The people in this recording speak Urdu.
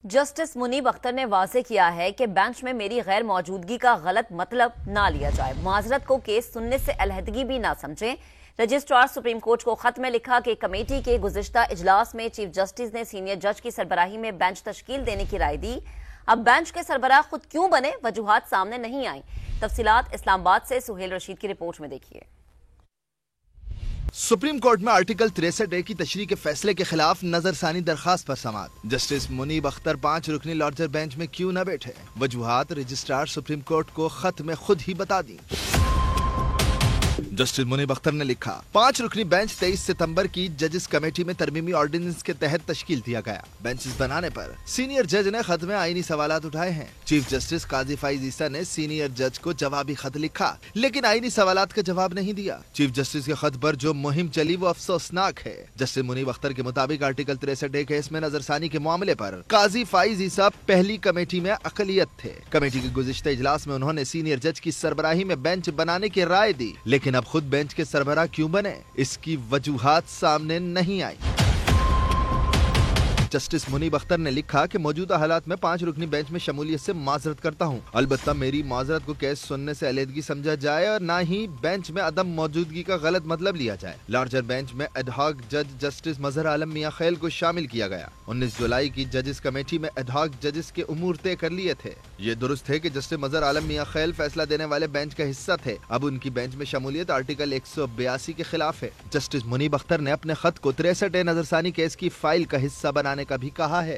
جسٹس منیب اختر نے واضح کیا ہے کہ بینچ میں میری غیر موجودگی کا غلط مطلب نہ لیا جائے۔ معذرت کو کیس سننے سے علیحدگی بھی نہ سمجھیں۔ رجسٹرار سپریم کورٹ کو خط میں لکھا کہ کمیٹی کے گزشتہ اجلاس میں چیف جسٹس نے سینئر جج کی سربراہی میں بینچ تشکیل دینے کی رائے دی۔ اب بینچ کے سربراہ خود کیوں بنے، وجوہات سامنے نہیں آئیں۔ تفصیلات اسلام آباد سے سہیل رشید کی رپورٹ میں دیکھیے۔ سپریم کورٹ میں آرٹیکل 63A کی تشریح کے فیصلے کے خلاف نظر ثانی درخواست پر سماعت۔ جسٹس منیب اختر 5 رکنی لارجر بینچ میں کیوں نہ بیٹھے، وجوہات رجسٹرار سپریم کورٹ کو خط میں خود ہی بتا دی۔ جسٹس منیب اختر نے لکھا، 5 رکنی بینچ 23 ستمبر کی ججز کمیٹی میں ترمیمی آرڈیننس کے تحت تشکیل دیا گیا۔ بینچز بنانے پر سینئر جج نے خط میں آئینی سوالات اٹھائے ہیں۔ چیف جسٹس قاضی فائز عیسیٰ نے سینئر جج کو جوابی خط لکھا لیکن آئینی سوالات کا جواب نہیں دیا۔ چیف جسٹس کے خط پر جو مہم چلی وہ افسوسناک ہے۔ جسٹس منیب اختر کے مطابق آرٹیکل 63A کیس میں نظر ثانی کے معاملے پر قاضی فائز عیسیٰ پہلی کمیٹی میں اقلیت تھے۔ کمیٹی کے گزشتہ اجلاس میں انہوں نے سینئر جج کی سربراہی میں بینچ بنانے کی رائے دی، لیکن اب خود بینچ کے سربراہ کیوں بنے، اس کی وجوہات سامنے نہیں آئی۔ جسٹس منیب اختر نے لکھا کہ موجودہ حالات میں 5 رکنی بینچ میں شمولیت سے معذرت کرتا ہوں، البتہ میری معذرت کو کیس سننے سے علیحدگی سمجھا جائے اور نہ ہی بینچ میں عدم موجودگی کا غلط مطلب لیا جائے۔ لارجر بینچ میں ایڈ ہاک جج جسٹس مظہر عالم میاں خیل کو شامل کیا گیا۔ 19 جولائی کی ججز کمیٹی میں ایڈ ہاک ججز کے امور طے کر لیے تھے۔ یہ درست ہے کہ جسٹس مظہر عالم میاں خیل فیصلہ دینے والے بینچ کا حصہ تھے، اب ان کی بینچ میں شمولیت آرٹیکل 182 کے خلاف ہے۔ جسٹس منیب اختر نے اپنے خط کو 63A نظر ثانی کیس کی فائل کا حصہ بنانے کا بھی کہا ہے۔